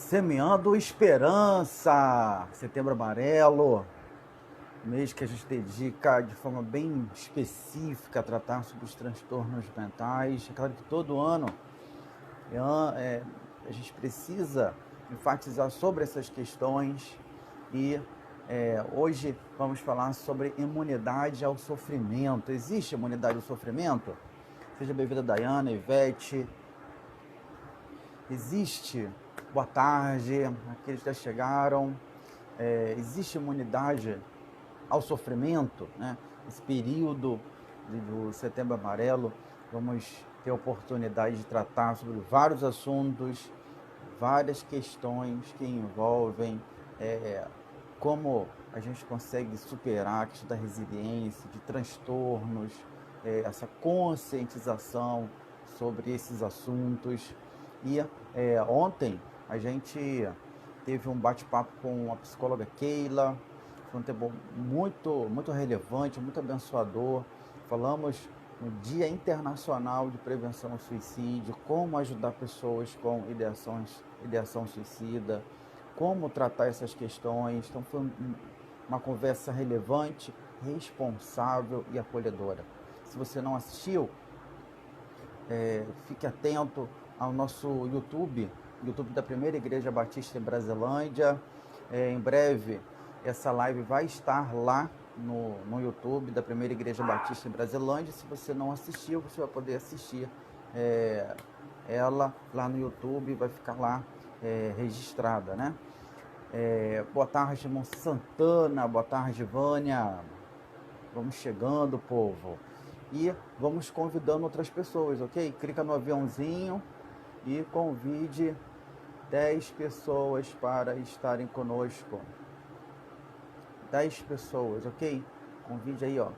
Semeando esperança, Setembro Amarelo, mês que a gente dedica de forma bem específica a tratar sobre os transtornos mentais. É claro que todo ano a gente precisa enfatizar sobre essas questões e hoje vamos falar sobre imunidade ao sofrimento. Existe imunidade ao sofrimento? Seja bem-vinda, Dayana, Ivete. Existe, boa tarde, aqueles que já chegaram. Existe imunidade ao sofrimento, né? Esse período do Setembro Amarelo, vamos ter a oportunidade de tratar sobre vários assuntos, várias questões que envolvem como a gente consegue superar a questão da resiliência, de transtornos, essa conscientização sobre esses assuntos. E ontem a gente teve um bate-papo com a psicóloga Keila, foi um tempo muito relevante, muito abençoador. Falamos no Dia Internacional de Prevenção ao Suicídio, como ajudar pessoas com ideação suicida, como tratar essas questões. Então foi uma conversa relevante, responsável e acolhedora. Se você não assistiu, fique atento ao nosso YouTube da Primeira Igreja Batista em Brasilândia. Em breve essa live vai estar lá no YouTube da Primeira Igreja Batista em Brasilândia. Se você não assistiu, você vai poder assistir ela lá no YouTube, vai ficar lá registrada, né? Boa tarde, irmão Santana, boa tarde, Vânia. Vamos chegando, povo. E vamos convidando outras pessoas, ok? Clica no aviãozinho e convide 10 pessoas para estarem conosco. 10 pessoas, ok? Convide aí, ó,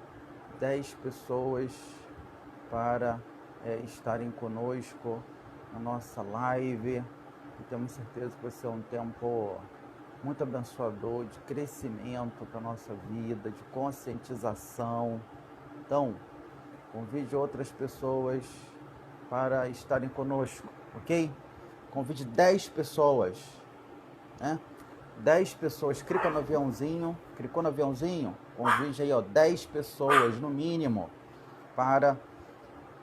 10 pessoas para estarem conosco na nossa live. E temos certeza que vai ser um tempo muito abençoador, de crescimento para a nossa vida, de conscientização. Então, convide outras pessoas para estarem conosco, ok? Convide 10 pessoas, né? 10 pessoas, clica no aviãozinho, clicou no aviãozinho, convide aí, ó, 10 pessoas no mínimo para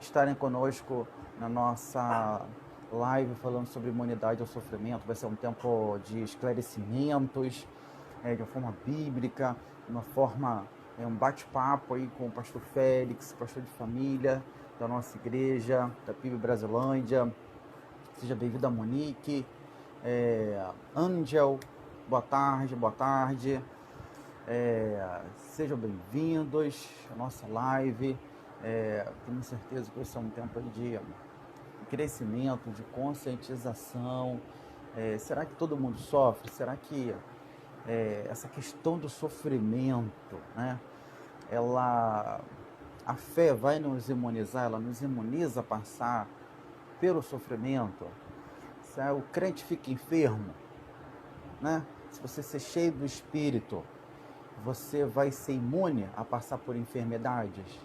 estarem conosco na nossa live falando sobre imunidade ao sofrimento. Vai ser um tempo de esclarecimentos, de uma forma bíblica, uma forma, um bate-papo aí com o pastor Félix, pastor de família da nossa igreja, da PIB Brasilândia. Seja bem-vindo a Monique, Angel, boa tarde. Sejam bem-vindos à nossa live. Tenho certeza que vai ser um tempo de crescimento, de conscientização. Será que todo mundo sofre? Será que essa questão do sofrimento, né? A fé vai nos imunizar, ela nos imuniza a passar pelo sofrimento? Se o crente fica enfermo, né? Se você ser cheio do Espírito, você vai ser imune a passar por enfermidades?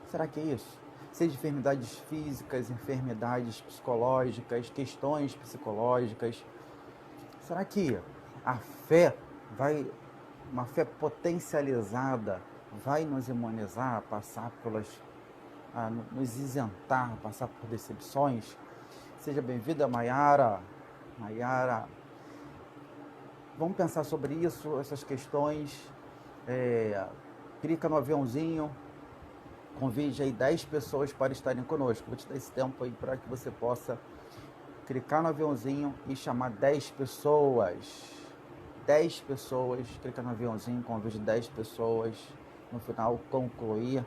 Será que é isso? Seja enfermidades físicas, enfermidades psicológicas, questões psicológicas. Será que a fé uma fé potencializada, vai nos imunizar a passar a nos isentar, a passar por decepções? Seja bem-vinda, Maiara. Vamos pensar sobre isso, essas questões. Clica no aviãozinho, convide aí 10 pessoas para estarem conosco. Vou te dar esse tempo aí para que você possa clicar no aviãozinho e chamar 10 pessoas. 10 pessoas, clica no aviãozinho, convide 10 pessoas. No final, concluir,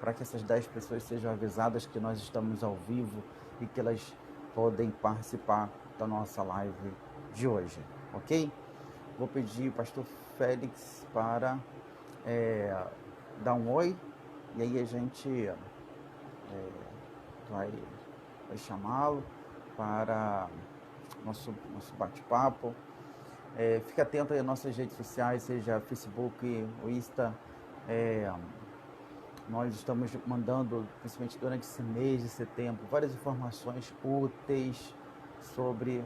para que essas 10 pessoas sejam avisadas que nós estamos ao vivo e que elas podem participar da nossa live de hoje, ok? Vou pedir o pastor Félix para dar um oi, e aí a gente vai chamá-lo para nosso bate-papo. Fique atento aí às nossas redes sociais, seja Facebook, o Insta. Nós estamos mandando, principalmente durante esse mês de setembro, várias informações úteis sobre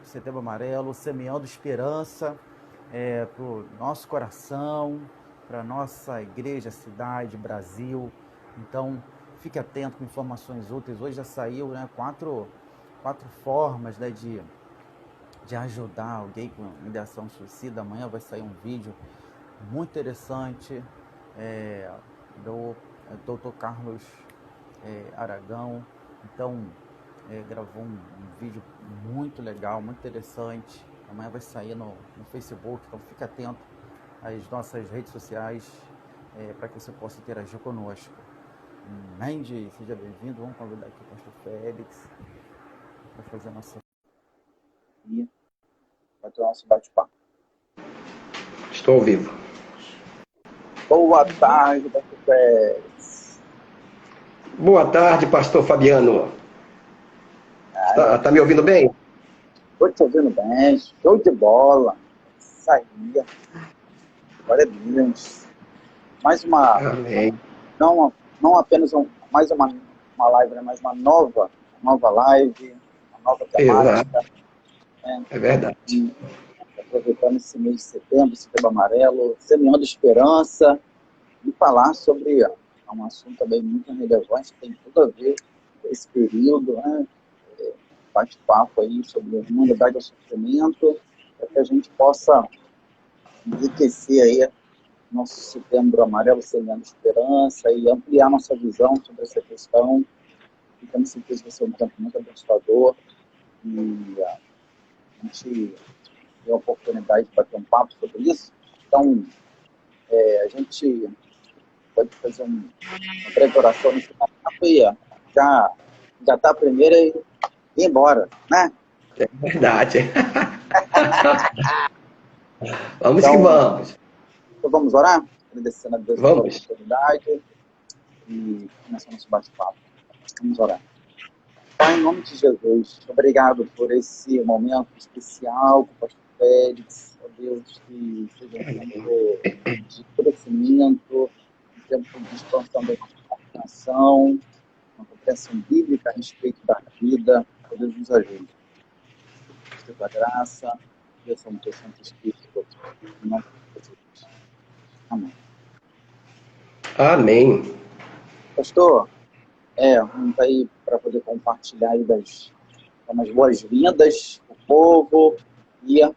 Setembro Amarelo, semeando esperança para o nosso coração, para a nossa igreja, cidade, Brasil. Então, fique atento com informações úteis. Hoje já saiu, né, quatro formas, né, de ajudar alguém com ideação suicida. Amanhã vai sair um vídeo muito interessante do Dr. Carlos Aragão. Então, gravou um vídeo muito legal, muito interessante. Amanhã vai sair no Facebook, então fique atento às nossas redes sociais para que você possa interagir conosco. Mandy, seja bem-vindo. Vamos convidar aqui o pastor Félix para fazer a nossa... Vai ter o nosso bate-papo. Estou ao vivo. Boa tarde, pastor Félix. Boa tarde, pastor Fabiano. Tá me ouvindo bem? Estou te ouvindo bem, show de bola. Saía. Glória a Deus. Mais uma... Amém. Não apenas mais uma live, né? Mas uma nova live, uma nova temática. É verdade. E, aproveitando esse mês de setembro amarelo, semeando esperança, e falar sobre um assunto também muito relevante, que tem tudo a ver com esse período, né? Bate-papo aí sobre a humanidade ao sofrimento, para que a gente possa enriquecer aí nosso setembro amarelo, semeando esperança, e ampliar nossa visão sobre essa questão. E tenho certeza que vai ser um tempo muito abençoador, e a gente tem a oportunidade de bater um papo sobre isso. Então, a gente pode fazer uma breve oração nesse papo e já tá a primeira e ir embora, né? É verdade. Vamos então, que vamos. Então vamos orar? Agradecendo a Deus pela oportunidade e começar nosso bate-papo. Vamos orar. Pai, em nome de Jesus, obrigado por esse momento especial com o pastor Félix, ó Deus, que seja um tempo de crescimento, um tempo de expansão da imaginação, uma compreensão bíblica a respeito da vida. Ó Deus, nos ajude. Deus da graça, Deus no teu Santo Espírito, em nome de Jesus. Amém. Amém. Pastor, vamos aí para poder compartilhar aí umas boas-vindas para o povo e a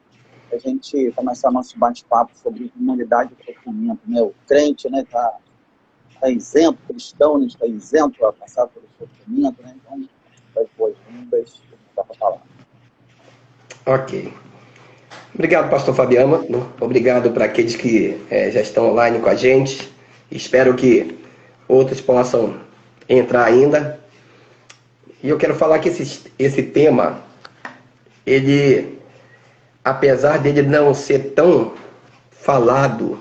gente começar nosso bate-papo sobre humanidade e sofrimento, né? O crente, né, tá isento, o cristão, né, está isento a passar pelo sofrimento, né? Então, as boas-vindas, dá para falar. Ok. Obrigado, pastor Fabiano. Obrigado para aqueles que já estão online com a gente. Espero que outros possam entrar ainda. E eu quero falar que esse tema, ele, apesar dele não ser tão falado,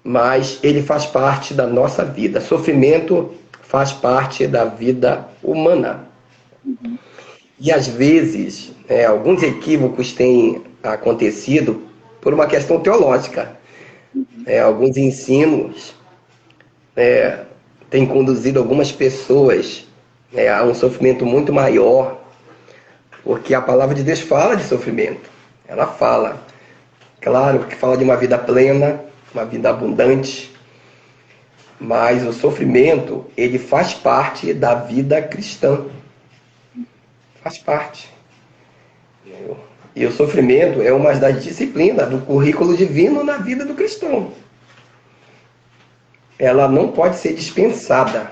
mas ele faz parte da nossa vida. Sofrimento faz parte da vida humana. E às vezes, alguns equívocos têm acontecido por uma questão teológica. Alguns ensinos têm conduzido algumas pessoas a um sofrimento muito maior, porque a palavra de Deus fala de sofrimento. Ela fala, claro, que fala de uma vida plena, uma vida abundante, mas o sofrimento, ele faz parte da vida cristã. Faz parte. E o sofrimento é uma das disciplinas do currículo divino na vida do cristão. Ela não pode ser dispensada.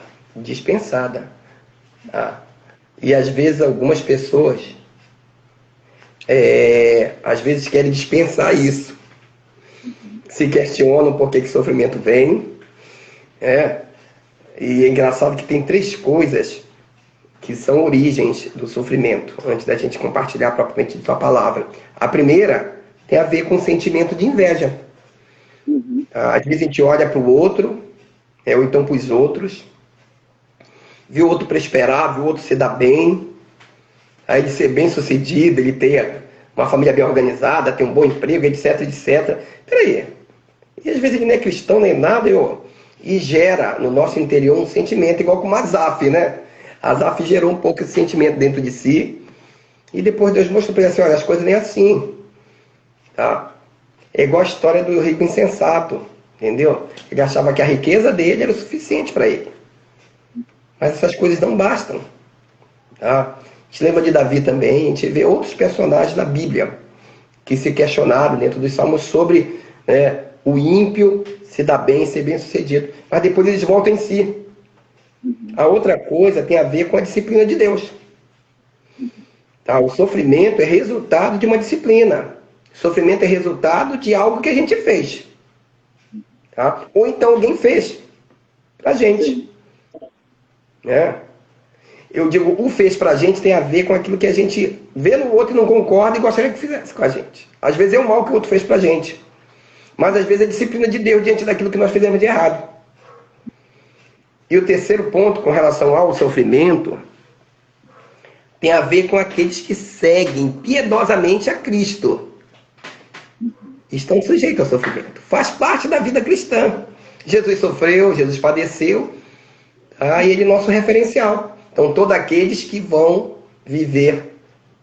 E às vezes algumas pessoas às vezes querem dispensar isso. Se questionam por que sofrimento vem. E é engraçado que tem 3 coisas que são origens do sofrimento, antes da gente compartilhar propriamente a palavra. A primeira tem a ver com o sentimento de inveja. Às vezes a gente olha para o outro, ou então para os outros, vê o outro prosperar, vê o outro se dar bem, aí ele ser bem sucedido, ele ter uma família bem organizada, ter um bom emprego, etc, etc. Peraí, e às vezes ele não é cristão nem nada, e gera no nosso interior um sentimento igual com o Asaf, né? Asaf gerou um pouco esse sentimento dentro de si, E depois Deus mostrou para ele assim, olha, as coisas nem assim, tá? É igual a história do rico insensato, entendeu? Ele achava que a riqueza dele era o suficiente para ele. Mas essas coisas não bastam, tá? A gente lembra de Davi também, a gente vê outros personagens na Bíblia que se questionaram dentro dos salmos sobre, né, o ímpio se dar bem, ser bem sucedido. Mas depois eles voltam em si. A outra coisa tem a ver com a disciplina de Deus. Tá? O sofrimento é resultado de uma disciplina. O sofrimento é resultado de algo que a gente fez. Tá? Ou então alguém fez pra gente. Né? Eu digo, o fez pra gente tem a ver com aquilo que a gente vê no outro e não concorda e gostaria que fizesse com a gente. Às vezes é o mal que o outro fez pra gente. Mas às vezes é a disciplina de Deus diante daquilo que nós fizemos de errado. E o terceiro ponto com relação ao sofrimento tem a ver com aqueles que seguem piedosamente a Cristo. Estão sujeitos ao sofrimento. Faz parte da vida cristã. Jesus sofreu, Jesus padeceu, tá? E ele é nosso referencial. Então, todos aqueles que vão viver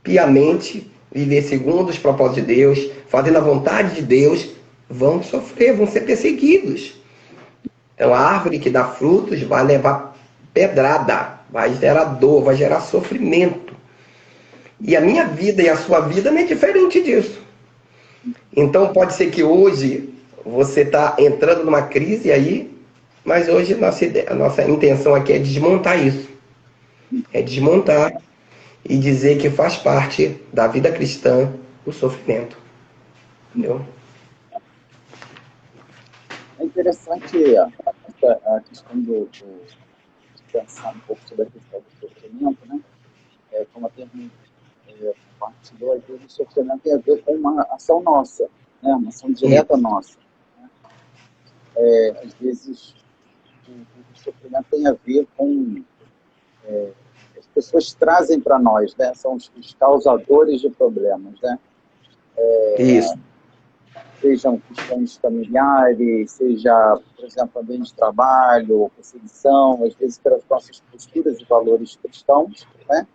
piamente, viver segundo os propósitos de Deus, fazendo a vontade de Deus, vão sofrer, vão ser perseguidos. Então, a árvore que dá frutos vai levar pedrada, vai gerar dor, vai gerar sofrimento. E a minha vida e a sua vida não é diferente disso. Então, pode ser que hoje você está entrando numa crise aí, mas hoje a nossa intenção aqui é desmontar isso. É desmontar e dizer que faz parte da vida cristã o sofrimento. Entendeu? É interessante a questão de pensar um pouco sobre a questão do sofrimento, né? Como a Termi compartilhou, às vezes o sofrimento tem a ver com uma ação nossa, né? Uma ação direta nossa. Né? Às vezes o sofrimento tem a ver com as pessoas trazem para nós, né? São os causadores de problemas, né? Isso. Sejam questões familiares, seja, por exemplo, ambiente de trabalho, perseguição, às vezes pelas nossas posturas e valores cristãos, né?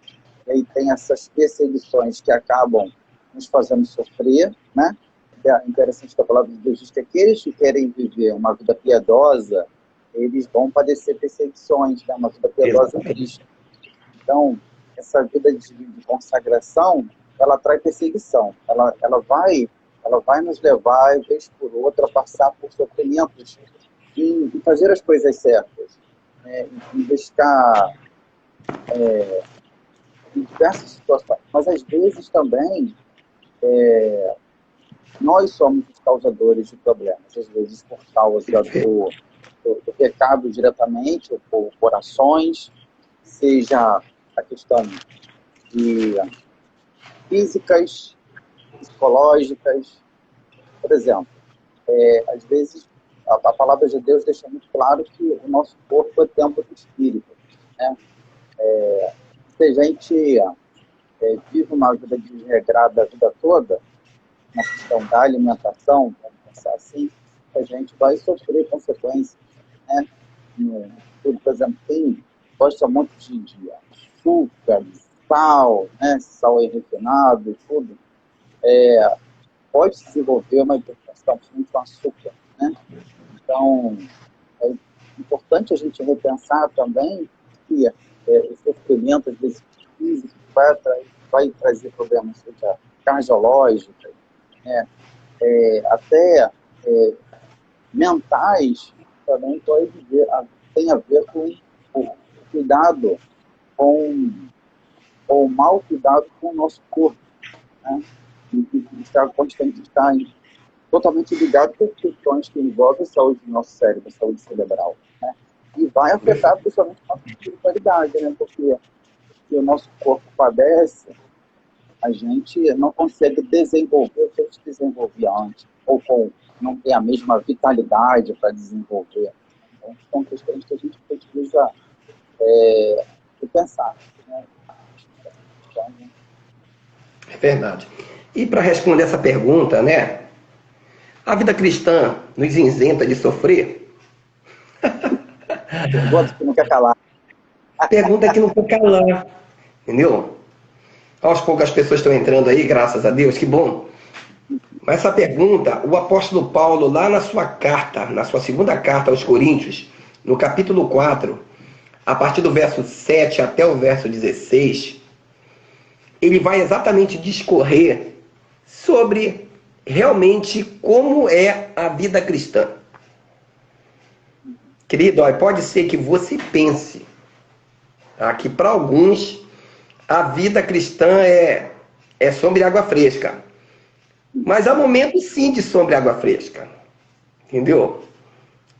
E aí tem essas perseguições que acabam nos fazendo sofrer, né? É interessante que a palavra de Deus diz que aqueles que querem viver uma vida piedosa, eles vão padecer perseguições, né? Uma vida piedosa em Cristo. Então, essa vida de consagração, ela traz perseguição. Ela vai nos levar, vez por outra, a passar por sofrimentos e fazer as coisas certas. Né? E buscar em diversas situações. Mas, às vezes, também, nós somos os causadores de problemas. Às vezes, por causa do pecado diretamente, ou por ações, seja a questão de físicas, psicológicas. Por exemplo, às vezes a palavra de Deus deixa muito claro que o nosso corpo é templo do Espírito. Né? Se a gente vive uma vida desregrada a vida toda, na questão da alimentação, vamos pensar assim, a gente vai sofrer consequências. Né? Por exemplo, quem gosta muito de açúcar, de sal, né? Sal refinado e tudo, pode desenvolver uma hipertensão, principalmente com açúcar. Né? Então, é importante a gente repensar também que o sofrimento, às vezes, físico, vai trazer problemas, seja cardiológicos, né? Até mentais, também tem a ver com o cuidado, com o mau cuidado com o nosso corpo. Né? E está totalmente ligado com questões que envolvem a saúde do nosso cérebro, a saúde cerebral. Né? E vai afetar principalmente a nossa espiritualidade, né? Porque se o nosso corpo padece, a gente não consegue desenvolver o que a gente desenvolvia antes, ou não tem a mesma vitalidade para desenvolver. Então, são questões que a gente precisa pensar. Né? É verdade. E para responder essa pergunta, né? A vida cristã nos isenta de sofrer? Pergunta que não quer calar. Pergunta que não quer calar, entendeu? Aos poucos as pessoas estão entrando aí, graças a Deus, que bom. Mas essa pergunta, o apóstolo Paulo, lá na sua carta, na sua segunda carta aos Coríntios, no capítulo 4, a partir do verso 7 até o verso 16, ele vai exatamente discorrer sobre realmente como é a vida cristã. Querido, pode ser que você pense que para alguns a vida cristã é sombra e água fresca. Mas há momentos sim de sombra e água fresca. Entendeu?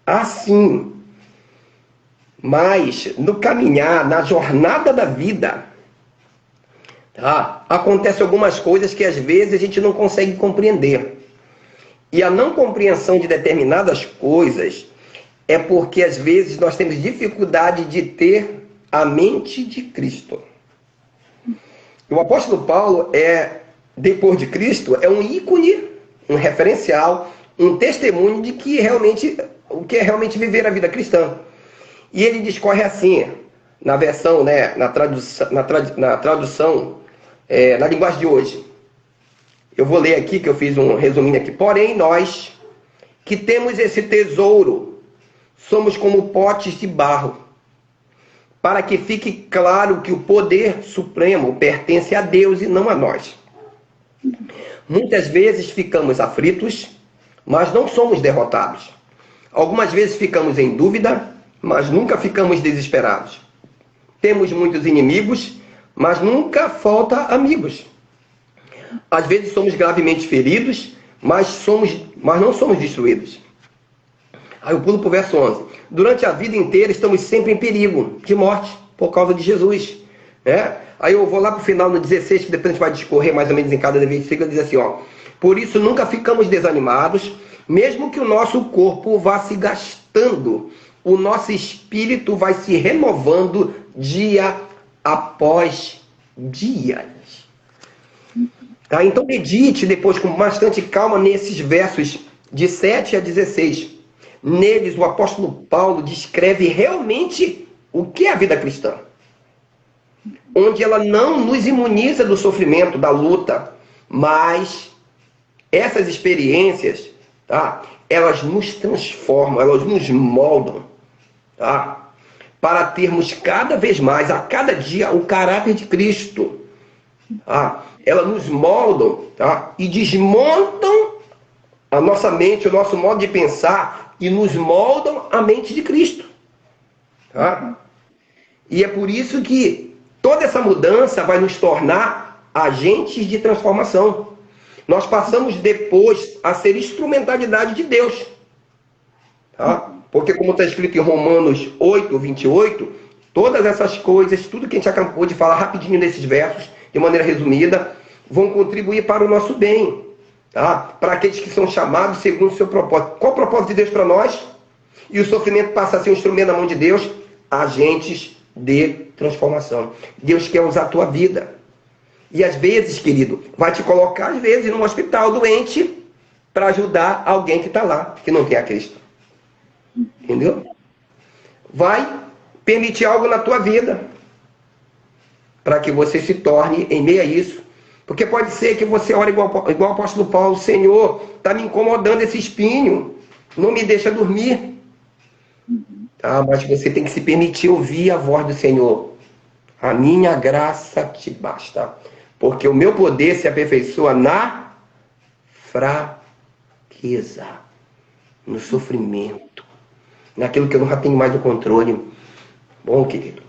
Assim. Mas no caminhar, na jornada da vida, acontecem algumas coisas que às vezes a gente não consegue compreender. E a não compreensão de determinadas coisas é porque às vezes nós temos dificuldade de ter a mente de Cristo. O apóstolo Paulo depois de Cristo, é um ícone, um referencial, um testemunho de que o que é realmente viver a vida cristã. E ele discorre assim, na versão, né, na tradução, na linguagem de hoje. Eu vou ler aqui, que eu fiz um resuminho aqui. Porém, nós que temos esse tesouro, somos como potes de barro, para que fique claro que o poder supremo pertence a Deus e não a nós. Muitas vezes ficamos aflitos, mas não somos derrotados. Algumas vezes ficamos em dúvida, mas nunca ficamos desesperados. Temos muitos inimigos, mas nunca falta amigos. Às vezes somos gravemente feridos, mas não somos destruídos. Aí eu pulo para o verso 11. Durante a vida inteira estamos sempre em perigo de morte por causa de Jesus. Aí eu vou lá para o final no 16, que depois a gente vai discorrer mais ou menos em cada versículo, diz assim, por isso nunca ficamos desanimados, mesmo que o nosso corpo vá se gastando, o nosso espírito vai se renovando dia após dia. Então medite depois com bastante calma nesses versos de 7 a 16. Neles o apóstolo Paulo descreve realmente o que é a vida cristã. Onde ela não nos imuniza do sofrimento, da luta, mas essas experiências, elas nos transformam, elas nos moldam, para termos cada vez mais, a cada dia, o caráter de Cristo. Elas nos moldam, e desmontam a nossa mente, o nosso modo de pensar, e nos moldam a mente de Cristo. E é por isso que toda essa mudança vai nos tornar agentes de transformação. Nós passamos depois a ser instrumentalidade de Deus. Porque como está escrito em Romanos 8, 28, todas essas coisas, tudo que a gente acabou de falar rapidinho nesses versos, de maneira resumida, vão contribuir para o nosso bem. Para aqueles que são chamados segundo o seu propósito. Qual o propósito de Deus para nós? E o sofrimento passa a ser um instrumento na mão de Deus, agentes de transformação. Deus quer usar a tua vida. E às vezes, querido, vai te colocar, às vezes, num hospital doente para ajudar alguém que está lá, que não tem a Cristo. Entendeu? Vai permitir algo na tua vida para que você se torne em meio a isso. Porque pode ser que você ore igual o apóstolo Paulo, Senhor, está me incomodando esse espinho, não me deixa dormir. Mas você tem que se permitir ouvir a voz do Senhor. A minha graça te basta. Porque o meu poder se aperfeiçoa na fraqueza, no sofrimento, naquilo que eu não tenho mais o controle. Bom, querido.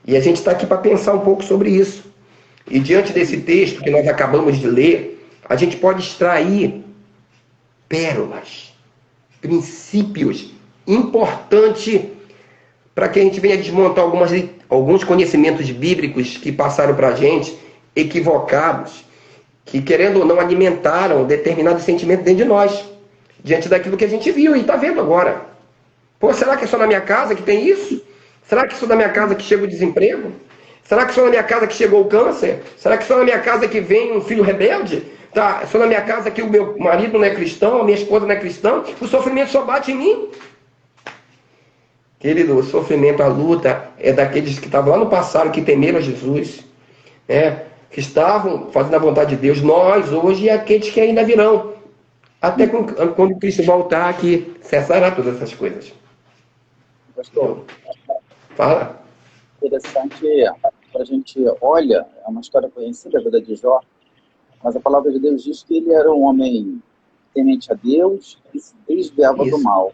E a gente está aqui para pensar um pouco sobre isso. E diante desse texto que nós acabamos de ler, a gente pode extrair pérolas, princípios importantes para que a gente venha desmontar alguns conhecimentos bíblicos que passaram para a gente, equivocados, que querendo ou não alimentaram determinado sentimento dentro de nós, diante daquilo que a gente viu e está vendo agora. Será que é só na minha casa que tem isso? Será que é só na minha casa que chega o desemprego? Será que é só na minha casa que chegou o câncer? Será que é só na minha casa que vem um filho rebelde? É só na minha casa que o meu marido não é cristão, a minha esposa não é cristã? O sofrimento só bate em mim? Querido, o sofrimento, a luta é daqueles que estavam lá no passado, que temeram a Jesus. que estavam fazendo a vontade de Deus, nós hoje e aqueles que ainda virão. Até quando Cristo voltar, que cessará todas essas coisas. Pastor, Fala. interessante, quando a gente olha, é uma história conhecida, a vida de Jó, mas a palavra de Deus diz que ele era um homem temente a Deus e se desviava do Isso. mal.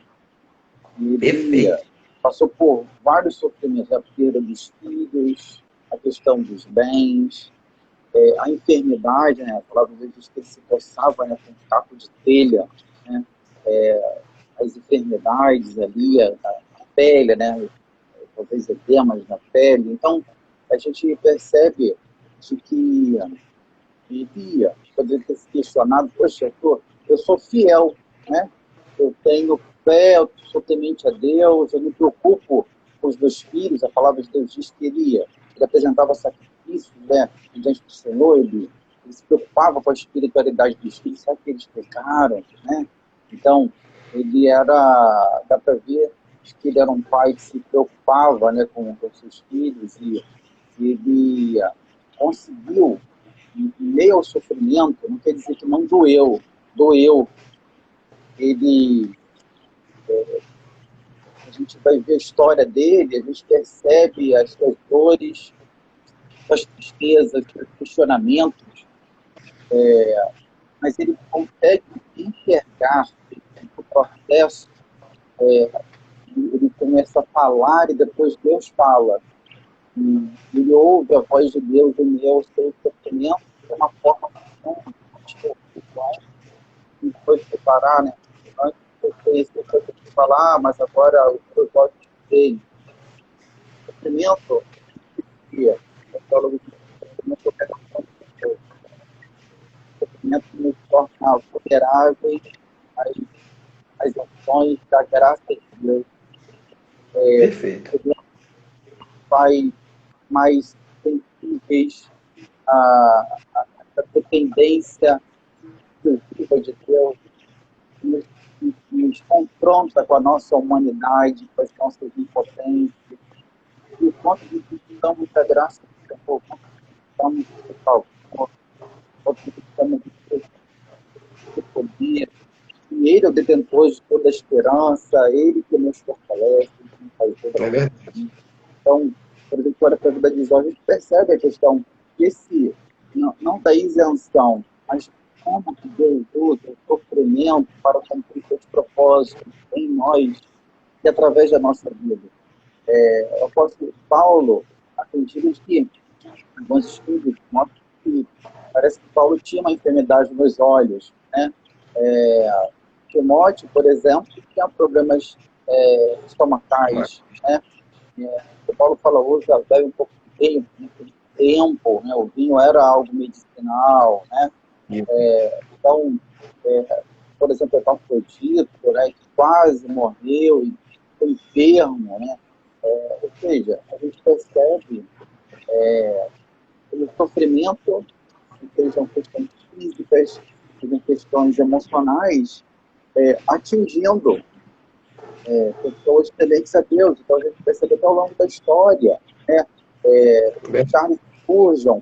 E ele Perfeito. passou por vários sofrimentos, a perda dos filhos, a questão dos bens, a enfermidade, né? A palavra de Deus diz que ele se coçava, né, com um caco de telha, né? As enfermidades ali, a pele, né? Talvez edemas na pele. Então, a gente percebe de que ele poderia ter se questionado, poxa, eu sou fiel, né? Eu tenho fé, eu sou temente a Deus, eu me preocupo com os meus filhos. A palavra de Deus diz que ele apresentava sacrifícios, né, diante do Senhor, ele se preocupava com a espiritualidade dos filhos, será que eles pecaram, né? Então, ele dá para ver que ele era um pai que se preocupava, né, com os seus filhos, e ele conseguiu, em meio ao sofrimento, não quer dizer que não doeu, ele, a gente vai ver a história dele, a gente percebe as suas dores, as tristezas, os questionamentos, mas ele consegue enxergar o processo, ele começa a falar e depois Deus fala. E ele ouve a voz de Deus em meio ao seu sofrimento de uma forma que foi preparar, né? Antes de conhecer, foi falar, mas agora os seus olhos dele. O sofrimento, o teólogo diz que o sofrimento nos torna vulneráveis às ações da graça de Deus. Perfeito. Vai mais sensíveis à dependência exclusiva de Deus, nos confronta com a nossa humanidade, com as nossas impotências, e o quanto necessitamos muita graça do Senhor, quanto necessitamos do favor, quanto necessitamos do poder. E Ele é o detentor de toda a esperança, Ele que nos fortalece, Ele que nos faz toda a verdade. Então, por exemplo, olha para a vida de Jó, a gente percebe a questão desse, não da isenção, mas como que Deus usa o sofrimento para cumprir seus propósitos em nós e através da nossa vida. O apóstolo Paulo, acredito que alguns estudos mostram que parece que Paulo tinha uma enfermidade nos olhos, né? Timóteo, por exemplo, tinha problemas estomacais, né? O Paulo fala, usa bebe um pouco de vinho, naquele tempo, né? O vinho era algo medicinal, né? Então, por exemplo, Epafrodito, né, que quase morreu e foi enfermo, né? Ou seja, a gente percebe o sofrimento, sejam questões físicas, sejam questões emocionais, atingindo pessoas tementes a Deus. Então a gente percebe que ao longo da história, né, Charles Spurgeon,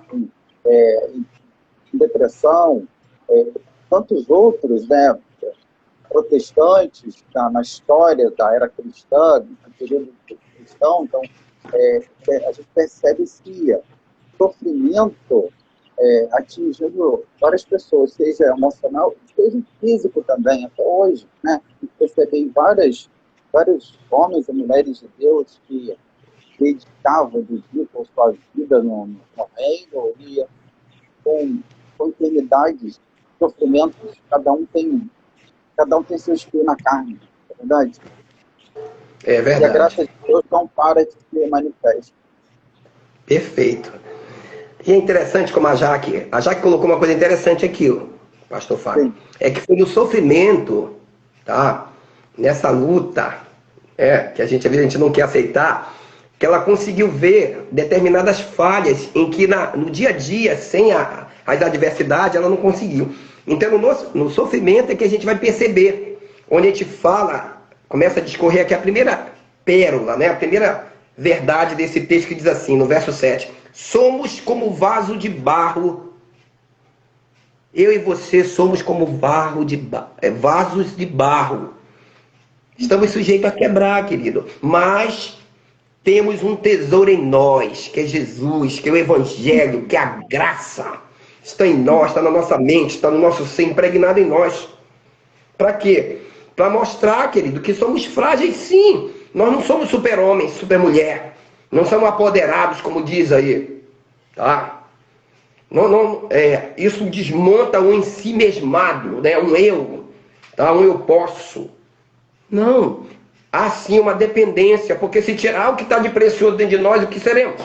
em depressão, tantos outros, né, protestantes na história da era cristã, no período cristão. Então, a gente percebe esse sofrimento atingindo várias pessoas, seja emocional, seja físico também, até hoje, né? Percebi vários homens e mulheres de Deus que dedicavam, dedicam sua vida no reino, e com eternidades, sofrimentos, cada um tem seu espinho na carne, é verdade? É verdade. E a graça de Deus não para de se manifesta. Perfeito. E é interessante como a Jaque colocou uma coisa interessante aqui, pastor Fábio. Sim. É que foi no sofrimento, tá? Nessa luta, que a gente não quer aceitar, que ela conseguiu ver determinadas falhas em que no dia a dia, sem as adversidades, ela não conseguiu. Então, no sofrimento é que a gente vai perceber, onde a gente fala, começa a discorrer aqui a primeira pérola, né? A primeira verdade desse texto que diz assim, no verso 7, Somos como vaso de barro. Eu e você somos como vasos de barro. Estamos sujeitos a quebrar, querido. Mas temos um tesouro em nós, que é Jesus, que é o Evangelho, que é a graça. Está em nós, está na nossa mente, está no nosso ser, impregnado em nós. Para quê? Para mostrar, querido, que somos frágeis, sim. Nós não somos super-homem, super-mulher. Não somos apoderados, como diz aí. Tá? Isso desmonta um ensimesmado, né? Um eu. Tá? Um eu posso. Não. Há sim uma dependência, porque se tirar o que está de precioso dentro de nós, o que seremos?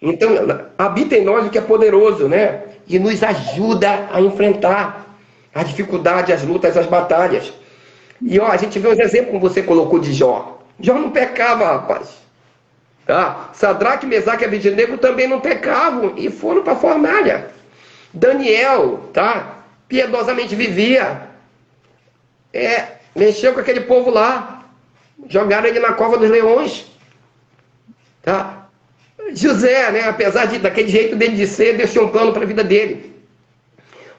Então, habita em nós o que é poderoso, né? E nos ajuda a enfrentar a dificuldade, as lutas, as batalhas. E a gente vê os exemplos como você colocou de Jó. Jó não pecava, rapaz. Tá? Sadraque, Mesaque e Abednego também não pecavam e foram para a fornalha. Daniel, tá? Piedosamente vivia. Mexeu com aquele povo lá. Jogaram ele na cova dos leões. Tá? José, né? Apesar daquele jeito dele de ser, Deus tinha um plano para a vida dele.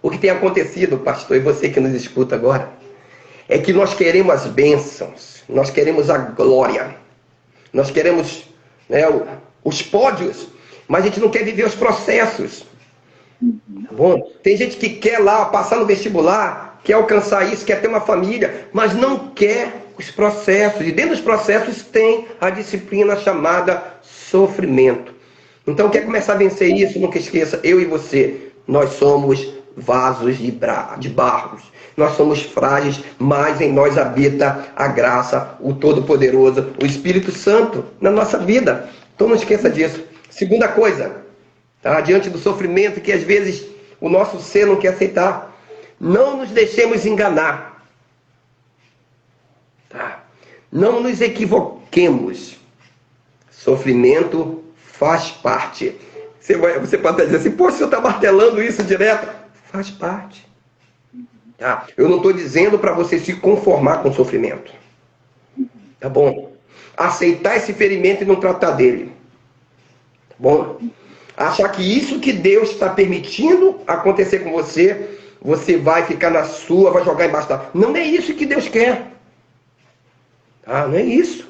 O que tem acontecido, pastor, e você que nos escuta agora, é que nós queremos as bênçãos, nós queremos a glória, nós queremos, né, os pódios, mas a gente não quer viver os processos. Tá bom? Tem gente que quer lá passar no vestibular, quer alcançar isso, quer ter uma família, mas não quer os processos. E dentro dos processos tem a disciplina chamada sofrimento. Então, quer começar a vencer isso? Nunca esqueça, eu e você, nós somos vasos de barros. Nós somos frágeis, mas em nós habita a graça, o Todo-Poderoso, o Espírito Santo na nossa vida. Então não esqueça disso. Segunda coisa, tá? Diante do sofrimento que às vezes o nosso ser não quer aceitar, não nos deixemos enganar. Tá? Não nos equivoquemos. Sofrimento faz parte. Você pode dizer assim, poxa, o senhor está martelando isso direto. Faz parte. Tá? Eu não estou dizendo para você se conformar com o sofrimento. Tá bom? Aceitar esse ferimento e não tratar dele. Tá bom? Achar que isso que Deus está permitindo acontecer com você, você vai ficar na sua, vai jogar embaixo da... Não é isso que Deus quer. Tá? Não é isso.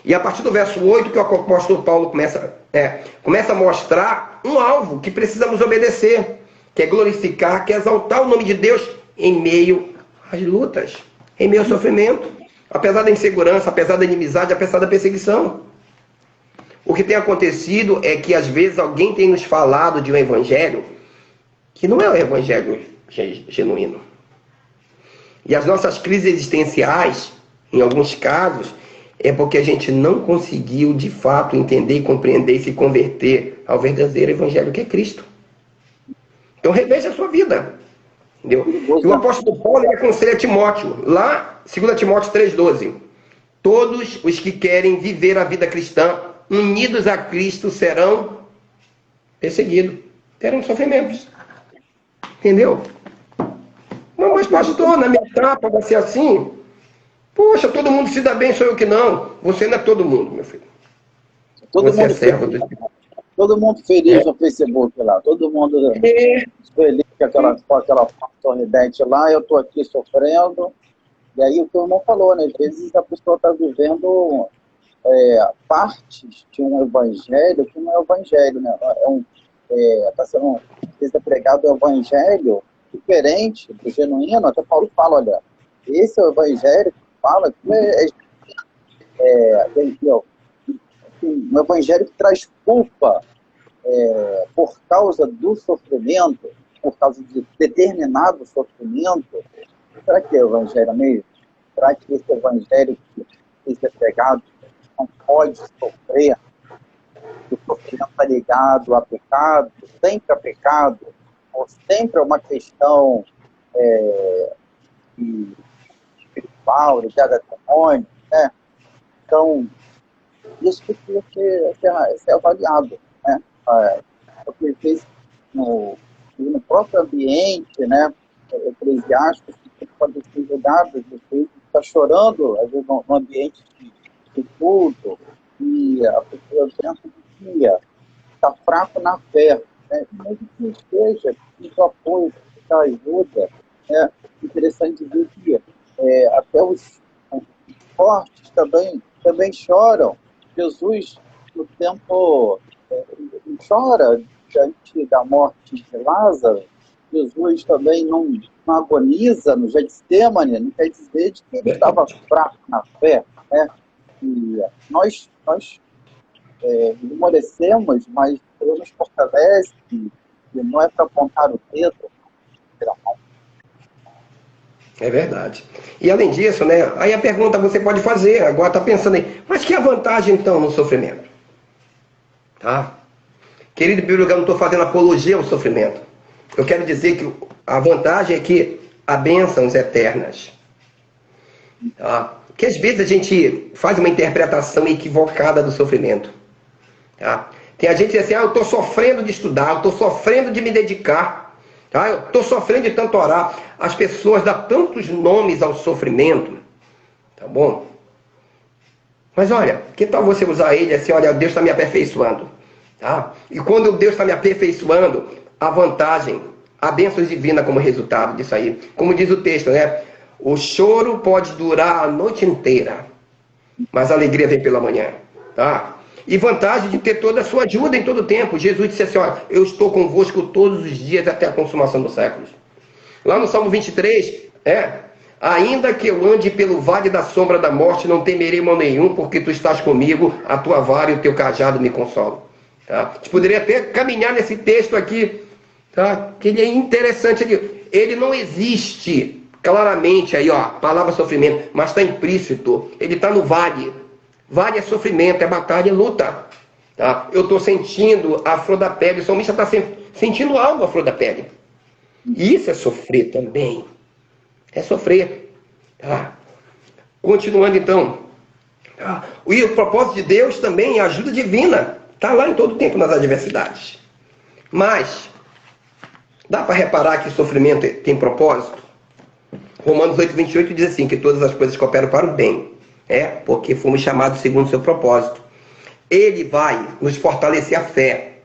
E a partir do verso 8, que o apóstolo Paulo começa a mostrar um alvo que precisamos obedecer, que é glorificar, que é exaltar o nome de Deus em meio às lutas, em meio ao sofrimento, apesar da insegurança, apesar da inimizade, apesar da perseguição. O que tem acontecido é que às vezes alguém tem nos falado de um evangelho que não é o evangelho genuíno. E as nossas crises existenciais, em alguns casos, é porque a gente não conseguiu de fato entender e compreender e se converter ao verdadeiro evangelho que é Cristo. Então reveja a sua vida. Entendeu? E o apóstolo Paulo aconselha Timóteo, lá, 2 Timóteo 3,12. Todos os que querem viver a vida cristã, unidos a Cristo, serão perseguidos, terão sofrimentos. Entendeu? Mas pastor, na minha etapa vai ser assim? Poxa, todo mundo se dá bem, sou eu que não. Você não é todo mundo, meu filho. Você é servo do Espírito. Todo mundo feliz no Facebook lá, todo mundo feliz com aquela sorridente lá, eu estou aqui sofrendo. E aí o que o irmão falou, né? Às vezes a pessoa está vivendo partes de um evangelho que não é o evangelho, né? Está sendo, às vezes, pregado o evangelho diferente do genuíno. Até Paulo fala, olha, esse é o evangelho que fala que um evangelho que traz culpa por causa do sofrimento, por causa de determinado sofrimento. Será que é o evangelho mesmo? Será que esse evangelho que é pregado não pode sofrer? O sofrimento está ligado a pecado, sempre a pecado, ou sempre é uma questão espiritual, ligada a demônio, né? Então, isso precisa ser avaliado, né? Porque às vezes no próprio ambiente, né, eclesiástico, pode ser julgado, às vezes está chorando, às vezes no ambiente de culto, E a pessoa pensa que está fraco na fé, né? Mesmo que esteja, com apoio, com ajuda, né? Interessante ver que até os fortes também choram. Jesus, no tempo, chora diante da morte de Lázaro. Jesus também não agoniza no Getsemane, não quer dizer de que ele estava fraco na fé, né? E nós esmorecemos, mas Deus nos fortalece, e não é para apontar o dedo. É verdade. E além disso, né? Aí a pergunta você pode fazer, agora está pensando aí, mas que é a vantagem então no sofrimento? Tá? Querido, em primeiro lugar, não estou fazendo apologia ao sofrimento. Eu quero dizer que a vantagem é que há bênçãos eternas. Tá? Que às vezes a gente faz uma interpretação equivocada do sofrimento. Tá? Tem a gente que diz assim, eu estou sofrendo de estudar, eu estou sofrendo de me dedicar, tá? Eu estou sofrendo de tanto orar. As pessoas dão tantos nomes ao sofrimento, tá bom? Mas olha, que tal você usar ele assim, olha, Deus está me aperfeiçoando, tá? E quando Deus está me aperfeiçoando, a vantagem, a bênção divina como resultado disso aí. Como diz o texto, né? O choro pode durar a noite inteira, mas a alegria vem pela manhã, tá? E vantagem de ter toda a sua ajuda em todo o tempo. Jesus disse assim, olha, eu estou convosco todos os dias até a consumação dos séculos. Lá no Salmo 23, ainda que eu ande pelo vale da sombra da morte, não temerei mal nenhum, porque tu estás comigo, a tua vara e o teu cajado me consolam. Tá? A gente poderia até caminhar nesse texto aqui, tá? Que ele é interessante. Ele não existe claramente aí, ó, palavra sofrimento, mas está implícito. Ele está no vale. Vale é sofrimento, é batalha, é luta. Tá? Eu estou sentindo a flor da pele, o salmista está sentindo algo a flor da pele. E isso é sofrer também. É sofrer. Tá? Continuando então. Tá? E o propósito de Deus também é ajuda divina. Está lá em todo tempo nas adversidades. Mas, dá para reparar que o sofrimento tem propósito? Romanos 8:28 diz assim, que todas as coisas cooperam para o bem. Porque fomos chamados segundo o seu propósito. Ele vai nos fortalecer a fé.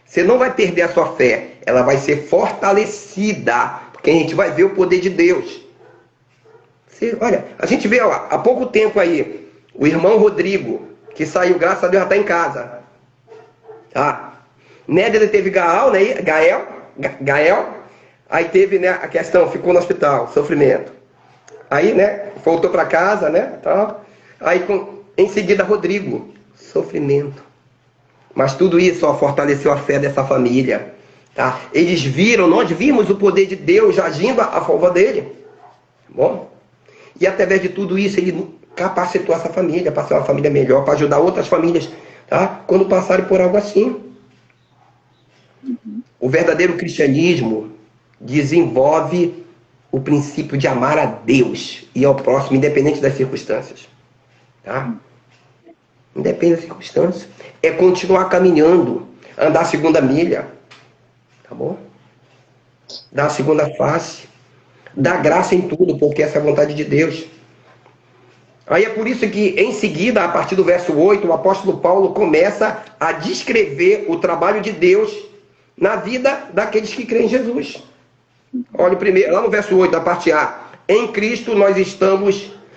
Você não vai perder a sua fé. Ela vai ser fortalecida. Porque a gente vai ver o poder de Deus. Olha, a gente vê ó, há pouco tempo aí, o irmão Rodrigo, que saiu, graças a Deus, já está em casa. Nédia teve Gael. Aí teve, né, a questão, ficou no hospital, sofrimento. Aí, né, voltou para casa, né, tal. Aí, em seguida, Rodrigo, sofrimento. Mas tudo isso, ó, fortaleceu a fé dessa família, tá? Eles viram, nós vimos o poder de Deus agindo a favor dele, tá bom? E através de tudo isso, ele capacitou essa família para ser uma família melhor, para ajudar outras famílias, tá? Quando passarem por algo assim. O verdadeiro cristianismo desenvolve o princípio de amar a Deus e ao próximo, independente das circunstâncias. Tá? Independente das circunstâncias. É continuar caminhando, andar a segunda milha. Tá bom? Dar a segunda face. Dar graça em tudo, porque essa é a vontade de Deus. Aí é por isso que, em seguida, a partir do verso 8, o apóstolo Paulo começa a descrever o trabalho de Deus na vida daqueles que creem em Jesus. Olha, primeiro, lá no verso 8, da parte A. Em Cristo nós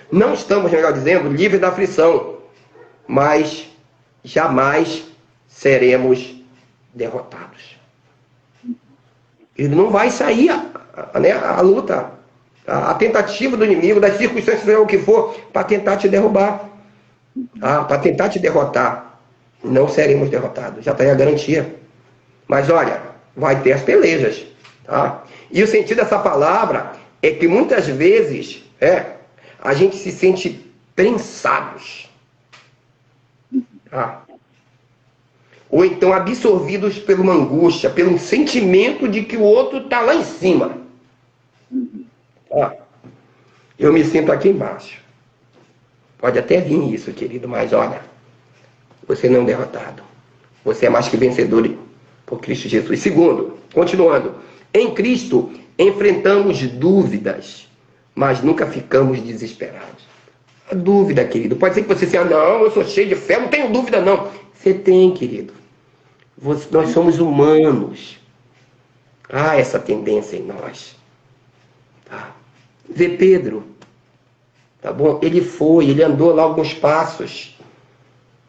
não estamos, melhor dizendo, livres da aflição, mas jamais seremos derrotados. Ele não vai sair a luta, a tentativa do inimigo, das circunstâncias, seja o que for, para tentar te derrubar, para tentar te derrotar. Não seremos derrotados, já está aí a garantia. Mas olha, vai ter as pelejas, tá? E o sentido dessa palavra é que muitas vezes a gente se sente prensados. Ou então absorvidos por uma angústia, pelo sentimento de que o outro está lá em cima. Eu me sinto aqui embaixo. Pode até vir isso, querido, mas olha, você não é um derrotado. Você é mais que vencedor por Cristo Jesus. Segundo, continuando. Em Cristo, enfrentamos dúvidas, mas nunca ficamos desesperados. A dúvida, querido. Pode ser que você diga, não, eu sou cheio de fé, não tenho dúvida, não. Você tem, querido. Nós somos humanos. Há essa tendência em nós. Tá? Vê Pedro. Tá bom? Ele andou lá alguns passos.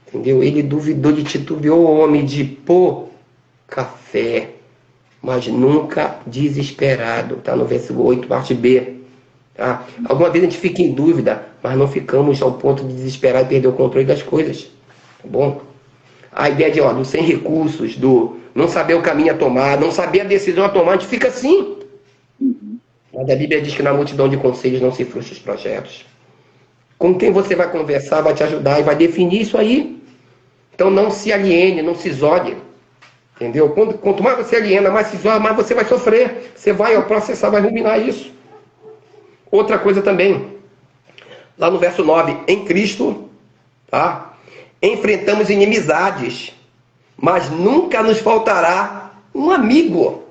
Entendeu? Ele duvidou, ele titubeou, homem de pouca fé, mas nunca desesperado. Tá? No versículo 8, parte B. Tá? Alguma vez a gente fica em dúvida, mas não ficamos ao ponto de desesperar e perder o controle das coisas. Tá bom? A ideia de, do sem recursos, do não saber o caminho a tomar, não saber a decisão a tomar, a gente fica assim. Mas a Bíblia diz que na multidão de conselhos não se frustram os projetos. Com quem você vai conversar vai te ajudar e vai definir isso aí. Então não se aliene, não se isole. Entendeu? Quanto mais você aliena, mais se isola, mais você vai sofrer. Você vai processar, vai ruminar isso. Outra coisa também. Lá no verso 9. Em Cristo, tá? Enfrentamos inimizades, mas nunca nos faltará um amigo.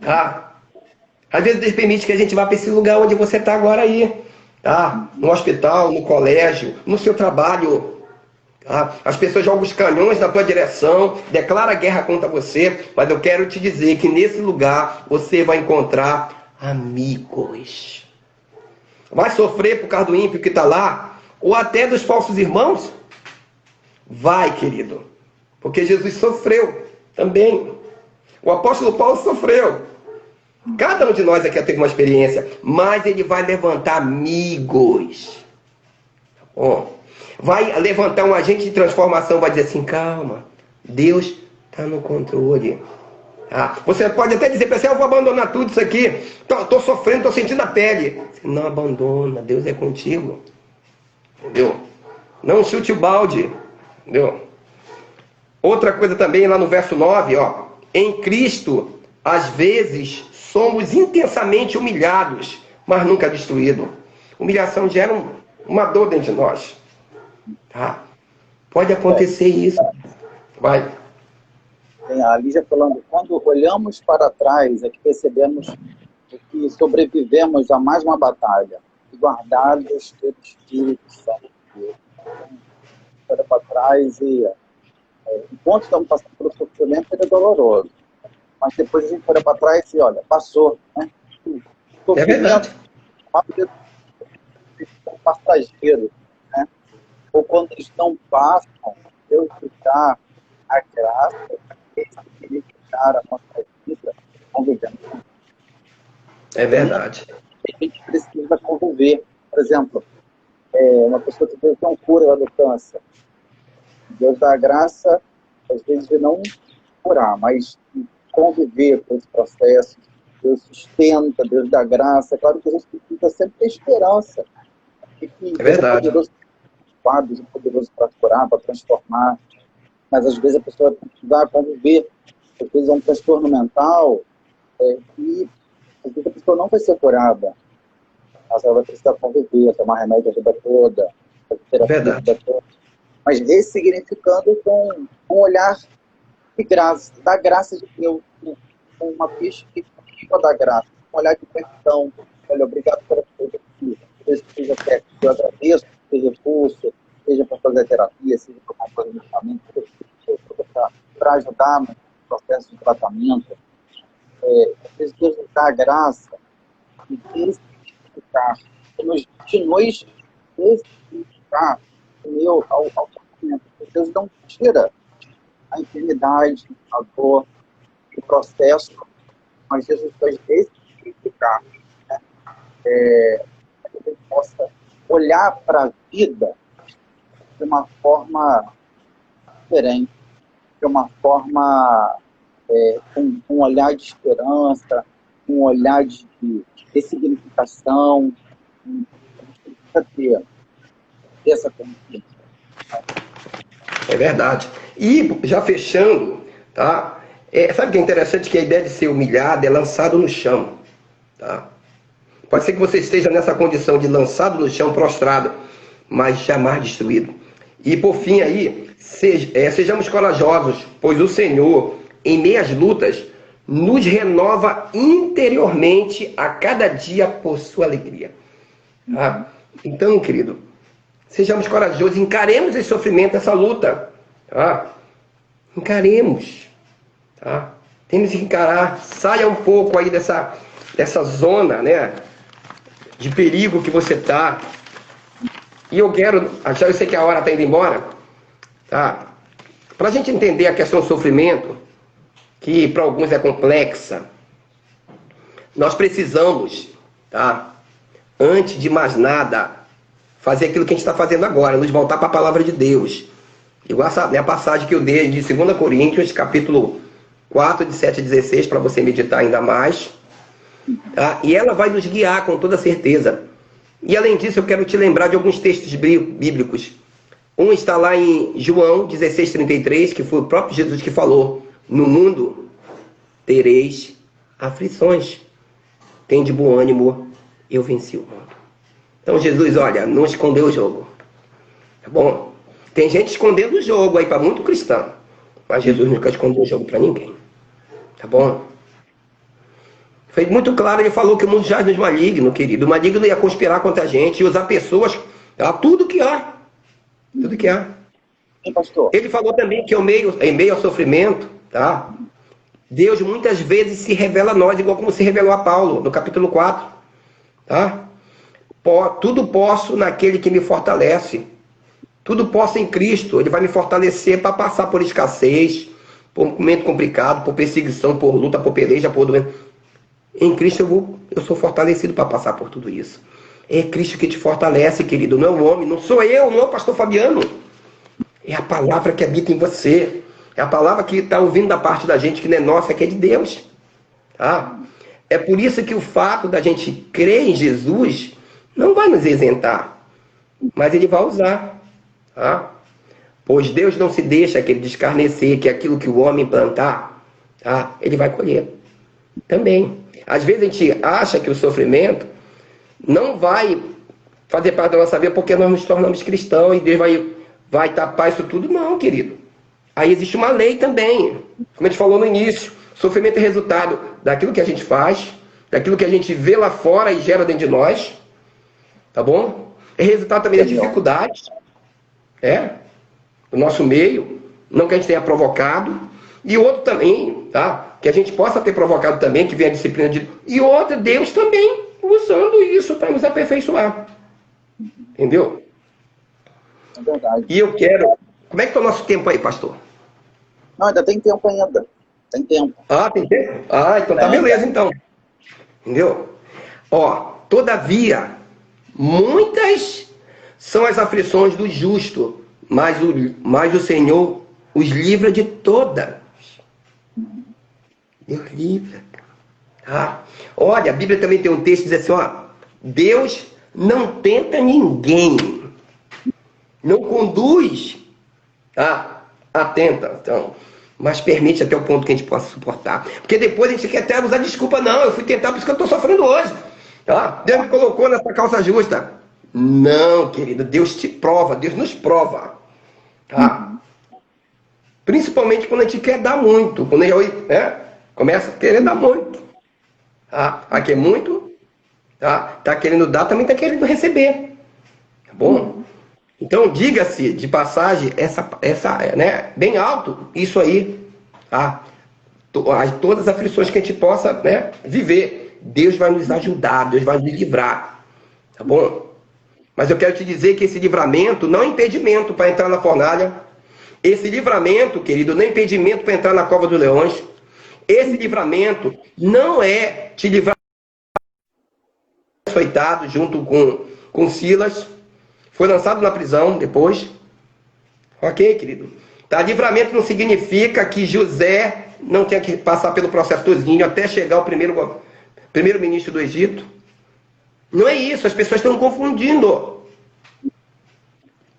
Tá? Às vezes Deus permite que a gente vá para esse lugar onde você está agora aí. Tá? No hospital, no colégio, no seu trabalho. Tá? As pessoas jogam os canhões na tua direção, declaram guerra contra você, mas eu quero te dizer que nesse lugar você vai encontrar amigos. Vai sofrer por causa do ímpio que está lá, ou até dos falsos irmãos? Vai, querido, porque Jesus sofreu também. O apóstolo Paulo sofreu. Cada um de nós aqui teve uma experiência, mas ele vai levantar amigos. Tá bom? Vai levantar um agente de transformação, vai dizer assim, calma, Deus está no controle. Ah, você pode até dizer para você, eu vou abandonar tudo isso aqui, estou sofrendo, estou sentindo a pele. Você não abandona, Deus é contigo. Entendeu? Não chute o balde. Entendeu? Outra coisa também, lá no verso 9, em Cristo, às vezes, somos intensamente humilhados, mas nunca destruídos. Humilhação gera uma dor dentro de nós. Tá? Pode acontecer isso. Vai. Tem a Lígia falando, quando olhamos para trás é que percebemos que sobrevivemos a mais uma batalha, e guardados pelo Espírito Santo de Deus. Olha para trás e enquanto estamos passando pelo sofrimento, ele é doloroso. Mas depois a gente olha para trás e olha, passou. Né? É verdade. Passageiro. Né? Ou quando eles não passam, Deus nos dá a graça de significar a nossa vida convivendo. É verdade. A gente precisa conviver. Por exemplo, uma pessoa que Deus não cura ela do câncer. Deus dá a graça, às vezes, de não curar, mas de conviver com esse processo. Deus sustenta, Deus dá graça. É claro que a gente precisa sempre ter esperança. Que é verdade. Deus é poderoso para curar, para transformar. Mas, às vezes, a pessoa precisa conviver. Às vezes, é um transtorno mental e, às vezes, a pessoa não vai ser curada. Mas ela vai precisar conviver, tomar remédio a vida toda, fazer terapia a vida toda. Mas ressignificando com um olhar de graça, da graça de Deus, com uma perspectiva da graça, um olhar de perdão. Olha, obrigado pela coisa que seja técnico, eu agradeço por ter recurso, seja para fazer terapia, seja para comprar medicamento, para ajudar no processo de tratamento. Deus nos dá a graça de ressignificar, de nos ressignificar ao sofrimento. Deus não tira a enfermidade, a dor, o processo, mas Jesus faz ressignificar, né? Que a gente possa olhar para a vida de uma forma diferente, de uma forma com um olhar de esperança, um olhar de ressignificação. A gente precisa ter essa consciência. É verdade. E, já fechando, tá? Sabe o que é interessante? Que a ideia de ser humilhado é lançado no chão. Tá? Pode ser que você esteja nessa condição de lançado no chão, prostrado, mas jamais destruído. E, por fim, aí, sejamos corajosos, pois o Senhor, em meias lutas, nos renova interiormente a cada dia por sua alegria. Tá? Então, querido, Sejamos corajosos, encaremos esse sofrimento, essa luta. Tá? Encaremos. Tá? Temos que encarar. Saia um pouco aí dessa zona, né, de perigo que você está. E eu quero, eu sei que a hora está indo embora, tá? Para a gente entender a questão do sofrimento, que para alguns é complexa, nós precisamos, tá, antes de mais nada, fazer aquilo que a gente está fazendo agora, nos voltar para a palavra de Deus. Igual essa, né, a passagem que eu dei de 2 Coríntios, capítulo 4, de 7 a 16, para você meditar ainda mais. Tá? E ela vai nos guiar com toda certeza. E além disso, eu quero te lembrar de alguns textos bíblicos. Um está lá em João 16:33, que foi o próprio Jesus que falou: no mundo tereis aflições. Tende bom ânimo, eu venci o mundo. Então Jesus, olha, não escondeu o jogo. Tá bom? Tem gente escondendo o jogo aí para muito cristão. Mas Jesus nunca escondeu o jogo para ninguém. Tá bom? Foi muito claro, ele falou que o mundo jaz nos malignos, querido. O maligno ia conspirar contra a gente e usar pessoas, tá? Tudo que há. Tudo que há. Sim, pastor. Ele falou também que em meio ao sofrimento, tá? Deus muitas vezes se revela a nós, igual como se revelou a Paulo, no capítulo 4. Tá? Tudo posso naquele que me fortalece. Tudo posso em Cristo. Ele vai me fortalecer para passar por escassez, por um momento complicado, por perseguição, por luta, por peleja, por doença. Em Cristo eu sou fortalecido para passar por tudo isso. É Cristo que te fortalece, querido. Não é o homem, não sou eu, não é o pastor Fabiano. É a palavra que habita em você. É a palavra que está ouvindo da parte da gente, que não é nossa, que é de Deus. Tá? É por isso que o fato da gente crer em Jesus não vai nos isentar, mas ele vai usar. Tá? Pois Deus não se deixa que ele descarnecer, que aquilo que o homem plantar, tá? Ele vai colher também. Às vezes a gente acha que o sofrimento não vai fazer parte da nossa vida porque nós nos tornamos cristãos e Deus vai tapar isso tudo. Não, querido. Aí existe uma lei também. Como a gente falou no início, sofrimento é resultado daquilo que a gente faz, daquilo que a gente vê lá fora e gera dentro de nós. Tá bom? É resultado também das dificuldades. Do nosso meio. Não que a gente tenha provocado. E outro também, tá? Que a gente possa ter provocado também, que vem a disciplina de... E outro, Deus também usando isso para nos aperfeiçoar. Entendeu? É verdade. E eu quero... Como é que está o nosso tempo aí, pastor? Não, ainda tem tempo ainda. Tem tempo. Ah, tem tempo? Ah, então tá beleza, então. Entendeu? Ó, todavia, muitas são as aflições do justo, mas o Senhor os livra de todas. Deus livra. Tá? Olha, a Bíblia também tem um texto que diz assim, ó, Deus não tenta ninguém, não conduz a tentação, mas permite até o ponto que a gente possa suportar. Porque depois a gente quer até usar desculpa, não, eu fui tentar, por isso que eu estou sofrendo hoje. Tá? Deus me colocou nessa calça justa. Não, querido, Deus te prova, Deus nos prova. Tá? Principalmente quando a gente quer dar muito, quando a gente começa a querer dar muito. Tá? Aqui é muito, tá querendo dar, também tá querendo receber. Tá bom? Então, diga-se de passagem, né, bem alto, isso aí, tá? Todas as aflições que a gente possa, né, viver, Deus vai nos ajudar, Deus vai nos livrar, tá bom? Mas eu quero te dizer que esse livramento não é impedimento para entrar na fornalha, esse livramento, querido, não é impedimento para entrar na cova dos leões, esse livramento não é te livrar açoitado junto com Silas. Foi lançado na prisão depois. Ok, querido? Tá? Livramento não significa que José não tenha que passar pelo processo todinho até chegar ao primeiro-ministro do Egito. Não é isso, as pessoas estão confundindo.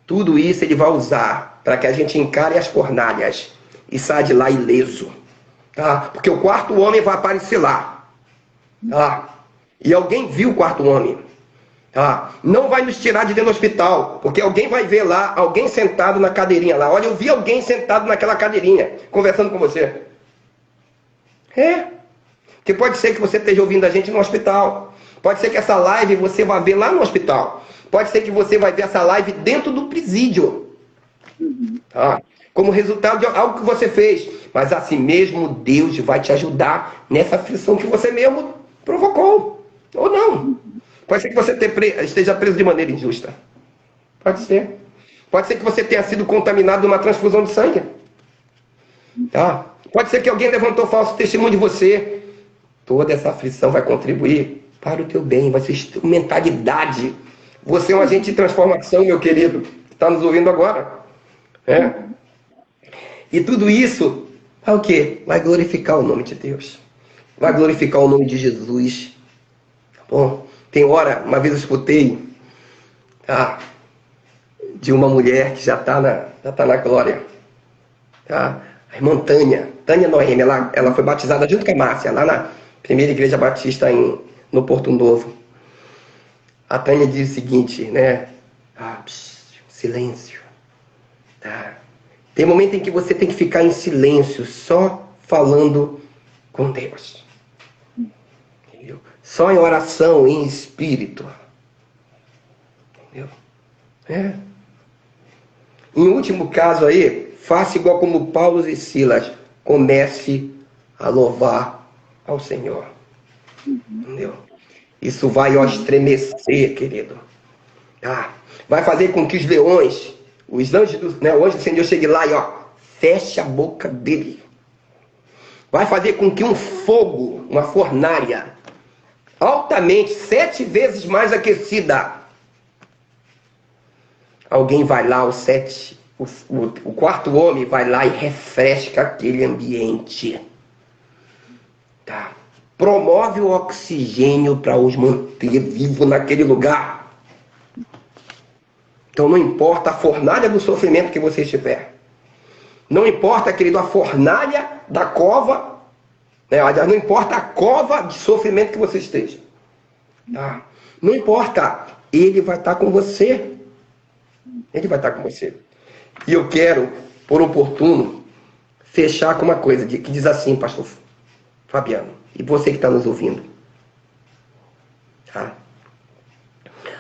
Tudo isso ele vai usar para que a gente encare as fornalhas e saia de lá ileso. Tá? Porque o quarto homem vai aparecer lá. Tá? E alguém viu o quarto homem. Tá? Não vai nos tirar de dentro do hospital, porque alguém vai ver lá, alguém sentado na cadeirinha lá. Olha, eu vi alguém sentado naquela cadeirinha, conversando com você. Que pode ser que você esteja ouvindo a gente no hospital. Pode ser que essa live você vá ver lá no hospital. Pode ser que você vai ver essa live dentro do presídio. Tá? Como resultado de algo que você fez. Mas assim mesmo Deus vai te ajudar nessa aflição que você mesmo provocou. Ou não. Pode ser que você esteja preso de maneira injusta. Pode ser. Pode ser que você tenha sido contaminado numa transfusão de sangue. Tá? Pode ser que alguém levantou falso testemunho de você. Toda essa aflição vai contribuir para o teu bem. Vai ser instrumentalidade. Você é um agente de transformação, meu querido. Está nos ouvindo agora. E tudo isso vai o quê? Vai glorificar o nome de Deus. Vai glorificar o nome de Jesus. Tá bom? Tem hora, uma vez eu escutei de uma mulher que já está na glória. Tá? A irmã Tânia Noemi, ela foi batizada junto com a Márcia, lá na primeira igreja batista no Porto Novo. A Tânia diz o seguinte, né? Silêncio. Tá? Tem momento em que você tem que ficar em silêncio, só falando com Deus. Entendeu? Só em oração, em espírito. Entendeu? Em último caso aí, faça igual como Paulo e Silas. Comece a louvar ao Senhor. Entendeu? Isso vai estremecer, querido. Vai fazer com que os leões, os anjos, o anjo do Senhor chegue lá e feche a boca dele. Vai fazer com que um fogo, uma fornalha, altamente, 7 vezes mais aquecida, alguém vai lá, o quarto homem vai lá e refresca aquele ambiente. Tá? Promove o oxigênio para os manter vivos naquele lugar. Então não importa a fornalha do sofrimento que você estiver. Não importa, querido, a fornalha da cova. Não importa a cova de sofrimento que você esteja. Tá? Não importa. Ele vai estar com você. Ele vai estar com você. E eu quero, por oportuno, fechar com uma coisa que diz assim, pastor Fabiano, e você que está nos ouvindo. Tá?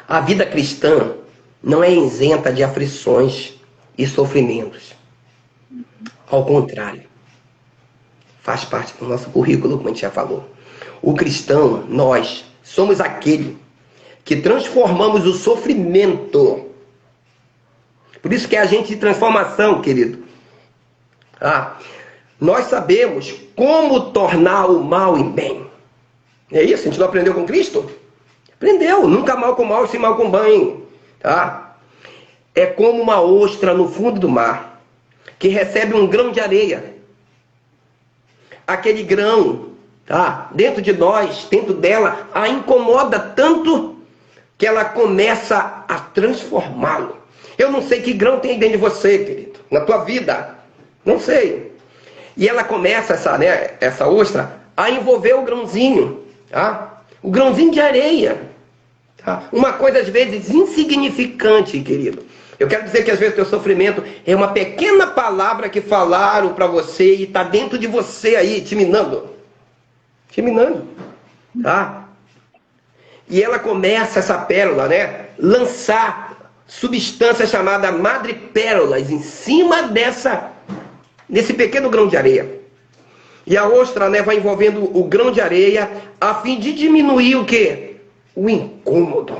A vida cristã não é isenta de aflições e sofrimentos. Ao contrário, faz parte do nosso currículo, como a gente já falou. O cristão, nós, somos aquele que transformamos o sofrimento. Por isso que é agente de transformação, querido. Nós sabemos como tornar o mal em bem. É isso? A gente não aprendeu com Cristo? Aprendeu. Nunca mal com mal, sem mal com bem. Tá? É como uma ostra no fundo do mar, que recebe um grão de areia. Aquele grão, dentro de nós, dentro dela, a incomoda tanto que ela começa a transformá-lo. Eu não sei que grão tem dentro de você, querido, na tua vida. Não sei. E ela começa, essa ostra, a envolver o grãozinho. O grãozinho de areia. Uma coisa, às vezes, insignificante, querido. Eu quero dizer que, às vezes, o teu sofrimento é uma pequena palavra que falaram para você e está dentro de você aí, te minando. Te minando. Tá? E ela começa, essa pérola, lançar substância chamada madrepérolas em cima desse pequeno grão de areia. E a ostra, vai envolvendo o grão de areia a fim de diminuir o quê? O incômodo,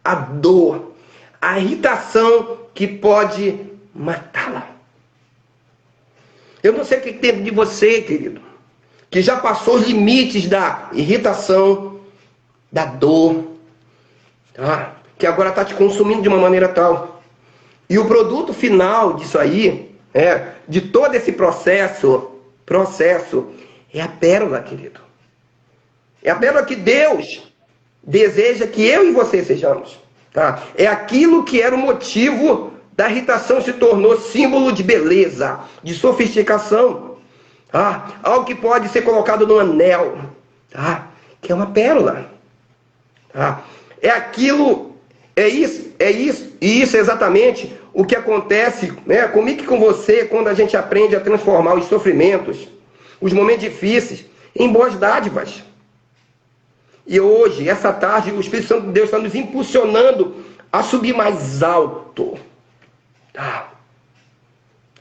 a dor, a irritação que pode matá-la. Eu não sei o que tem dentro de você, querido, que já passou os limites da irritação, da dor, que agora está te consumindo de uma maneira tal. E o produto final disso aí, de todo esse processo, é a pérola, querido. É a pérola que Deus deseja que eu e você sejamos. Tá? É aquilo que era o motivo da irritação, se tornou símbolo de beleza, de sofisticação. Algo que pode ser colocado no anel, que é uma pérola. É aquilo, é isso, e isso é exatamente o que acontece comigo e com você quando a gente aprende a transformar os sofrimentos, os momentos difíceis, em boas dádivas. E hoje, essa tarde, o Espírito Santo de Deus está nos impulsionando a subir mais alto. Tá?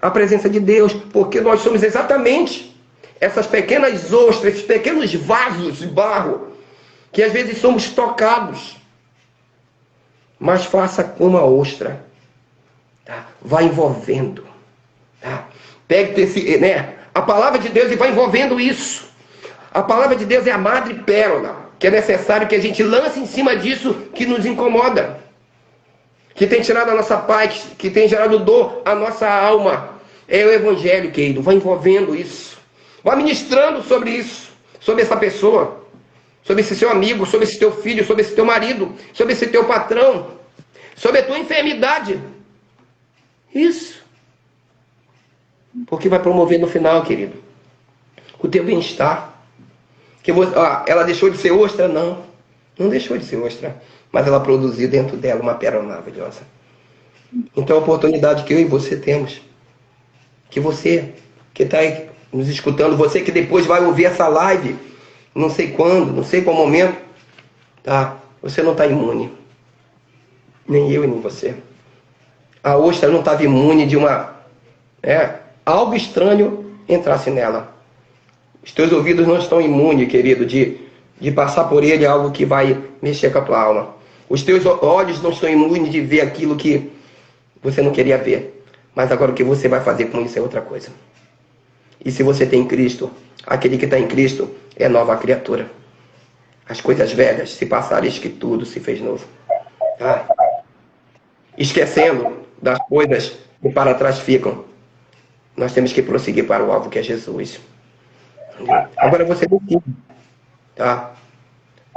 A presença de Deus, porque nós somos exatamente essas pequenas ostras, esses pequenos vasos de barro, que às vezes somos tocados. Mas faça como a ostra. Tá? Vai envolvendo. Tá? Pegue a palavra de Deus e vai envolvendo isso. A palavra de Deus é a madre pérola, que é necessário que a gente lance em cima disso que nos incomoda, que tem tirado a nossa paz, que tem gerado dor à nossa alma. É o Evangelho, querido. Vai envolvendo isso. Vai ministrando sobre isso, sobre essa pessoa, sobre esse seu amigo, sobre esse teu filho, sobre esse teu marido, sobre esse teu patrão, sobre a tua enfermidade. Isso. Porque vai promover no final, querido, o teu bem-estar. Que ela deixou de ser ostra? Não. Não deixou de ser ostra. Mas ela produziu dentro dela uma pérola maravilhosa. Então a oportunidade que eu e você temos, que você que está aí nos escutando, você que depois vai ouvir essa live, não sei quando, não sei qual momento, tá? Você não está imune. Nem eu e nem você. A ostra não estava imune de algo estranho entrasse nela. Os teus ouvidos não estão imunes, querido, de passar por ele algo que vai mexer com a tua alma. Os teus olhos não estão imunes de ver aquilo que você não queria ver. Mas agora o que você vai fazer com isso é outra coisa. E se você tem Cristo, aquele que está em Cristo é nova criatura. As coisas velhas se passaram, eis que tudo se fez novo. Tá? Esquecendo das coisas que para trás ficam, nós temos que prosseguir para o alvo que é Jesus. Agora você decide, tá?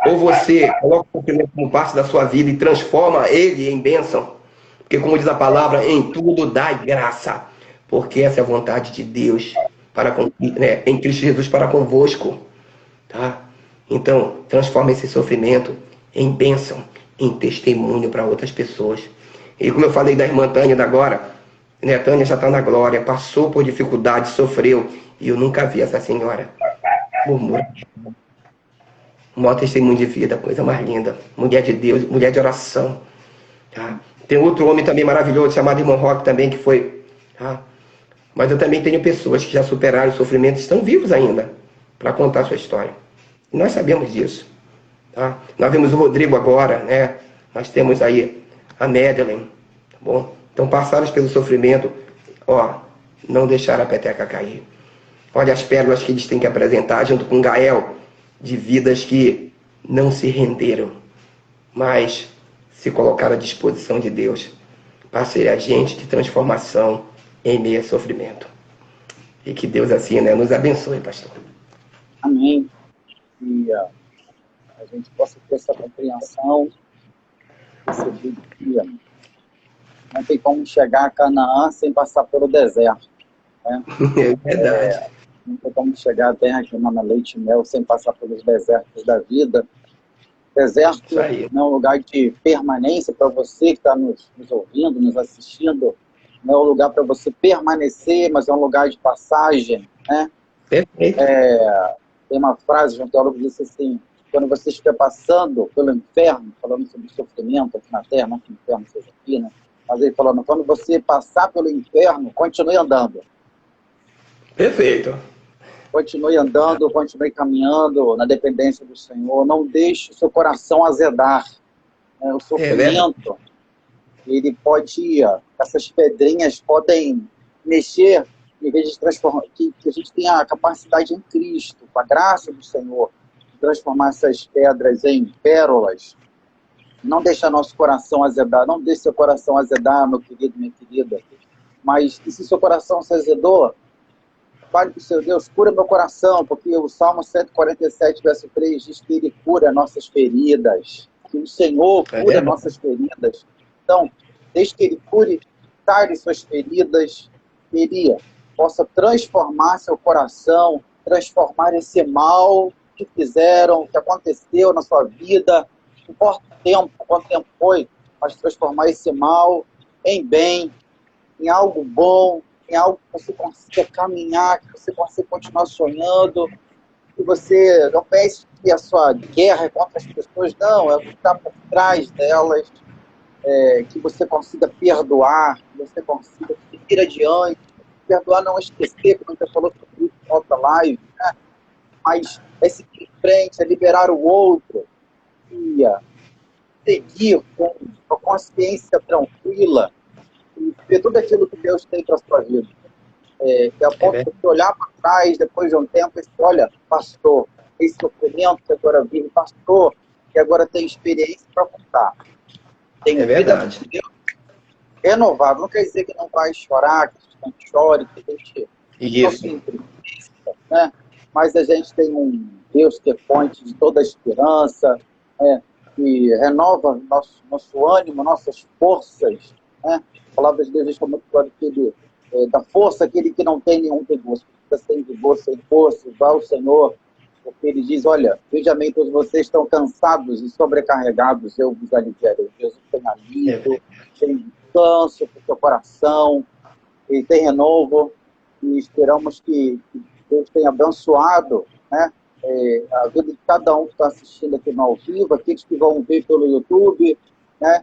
Ou você coloca o sofrimento como parte da sua vida e transforma ele em bênção, porque como diz a palavra, em tudo dá graça, porque essa é a vontade de Deus em Cristo Jesus para convosco, tá? Então transforma esse sofrimento em bênção, em testemunho para outras pessoas. E como eu falei da irmã Tânia da agora, né? Tânia já está na glória, passou por dificuldade, sofreu. E eu nunca vi essa senhora. O maior testemunho de vida, coisa mais linda. Mulher de Deus, mulher de oração. Tá? Tem outro homem também maravilhoso, chamado irmão Roque também, que foi. Tá? Mas eu também tenho pessoas que já superaram o sofrimento, estão vivos ainda, para contar a sua história. E nós sabemos disso. Tá? Nós vemos o Rodrigo agora, né? Nós temos aí a Madeleine. Tá bom? Então passaram pelo sofrimento, não deixaram a peteca cair. Olha as pérolas que eles têm que apresentar, junto com Gael, de vidas que não se renderam, mas se colocaram à disposição de Deus para ser agente de transformação em meio a sofrimento. E que Deus assim, né, nos abençoe, pastor. Amém. E a gente possa ter essa compreensão, perceber que não tem como chegar a Canaã sem passar pelo deserto. Né? É verdade. Não tem como chegar à terra que emana leite e mel sem passar pelos desertos da vida. Deserto não é um lugar de permanência para você que está nos ouvindo, nos assistindo. Não é um lugar para você permanecer, mas é um lugar de passagem. Né? Perfeito. Tem uma frase de um teólogo que disse assim: quando você estiver passando pelo inferno, falando sobre sofrimento aqui na terra, não que o inferno seja aqui, né? Mas ele falando, quando você passar pelo inferno, continue andando. Perfeito. Continue andando, continue caminhando na dependência do Senhor. Não deixe o seu coração azedar. Né? O sofrimento, ele pode... Essas pedrinhas podem mexer, em vez de transformar... Que a gente tenha a capacidade em Cristo, com a graça do Senhor, de transformar essas pedras em pérolas. Não deixa nosso coração azedar. Não deixe seu coração azedar, meu querido, minha querida. Mas e se seu coração se azedou, fale para o seu Deus, cura meu coração, porque o Salmo 147, verso 3 diz que Ele cura nossas feridas, que o Senhor cura nossas feridas. Então, desde que Ele cure, sare suas feridas, que Ele possa transformar seu coração, transformar esse mal que fizeram, que aconteceu na sua vida, não importa o tempo, quanto tempo foi, mas transformar esse mal em bem, em algo bom, em algo que você consiga caminhar, que você consiga continuar sonhando, que você não pense que a sua guerra é contra as pessoas, não, é o que está por trás delas, que você consiga perdoar, que você consiga seguir adiante. Perdoar não é esquecer, como a gente já falou sobre isso em outra live, né? Mas é seguir em frente, é liberar o outro, e seguir com a consciência tranquila e ver tudo aquilo que Deus tem para a sua vida. Que a ponto de você olhar para trás depois de um tempo e dizer, olha, pastor, esse sofrimento que agora vive, pastor, que agora tem experiência para contar. Tem vida de Deus renovado. Não quer dizer que não vai chorar, que a gente não chore, que a gente não se entristeça, né? Mas a gente tem um Deus que é fonte de toda a esperança, que renova nosso ânimo, nossas forças, né? A palavra de Deus diz muito claro que da força aquele que não tem nenhum vigor, fica sem vigor, sem força, vá ao Senhor, porque ele diz, olha, vejam todos vocês estão cansados e sobrecarregados, eu vos aliviarei. Jesus tem alívio, tem descanso para o seu coração, e tem renovo, e esperamos que Deus tenha abençoado, né, a vida de cada um que está assistindo aqui no ao vivo, aqueles que vão ver pelo YouTube, né,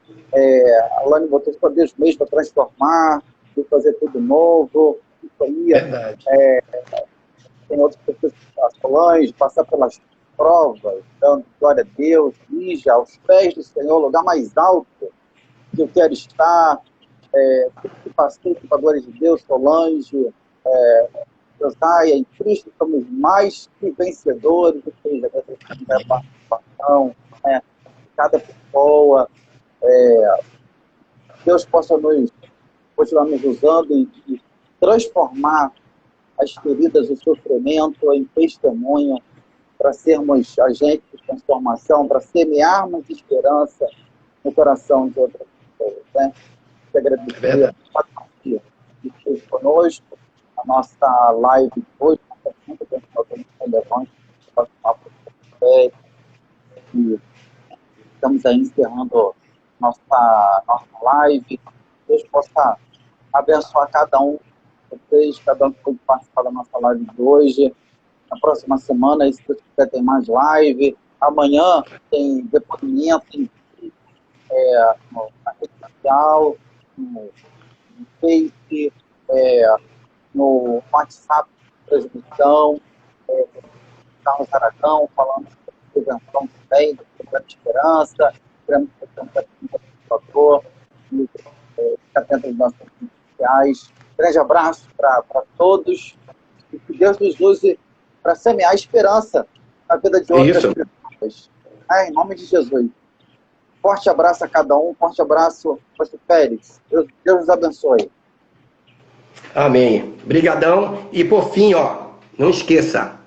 a Lani botou isso para Deus mesmo, para transformar, de fazer tudo novo, isso aí, tem outras pessoas que Solange, passar pelas provas, dando glória a Deus, Lígia, aos pés do Senhor, lugar mais alto que eu quero estar, tudo que passei com a glória de Deus, Solange, Josaia, em Cristo somos mais que vencedores, ou seja, a participação, né, de cada pessoa, Deus possa continuar nos usando e transformar as feridas do sofrimento em testemunho para sermos agentes de transformação, para semearmos esperança no coração de outras pessoas, né? Te agradecer a partilha que fez conosco, a nossa live de hoje, muito relevante, e estamos aí encerrando nossa live. Deus possa abençoar cada um de vocês, cada um que pode participar da nossa live de hoje. Na próxima semana, se você quiser, tem mais live. Amanhã tem depoimento na rede social, no Face, no WhatsApp de transmissão, Carlos Aragão falando sobre prevenção também, do Programa de Esperança, Programa de Computador, e fica atento às nossas redes sociais. Grande abraço para todos e que Deus nos use para semear esperança na vida de outras pessoas. Em nome de Jesus. Forte abraço a cada um, forte abraço, pastor Félix. Deus nos abençoe. Amém. Obrigadão. E por fim, não esqueça,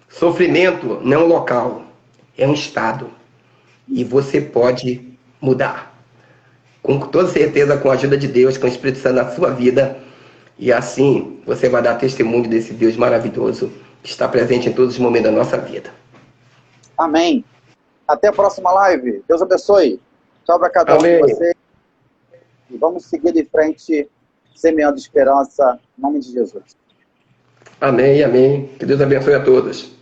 sofrimento não é um local, é um estado. E você pode mudar. Com toda certeza, com a ajuda de Deus, com o Espírito Santo na sua vida. E assim, você vai dar testemunho desse Deus maravilhoso que está presente em todos os momentos da nossa vida. Amém. Até a próxima live. Deus abençoe. Tchau para cada um de vocês. E vamos seguir de frente, semeando esperança, em nome de Jesus. Amém, amém. Que Deus abençoe a todos.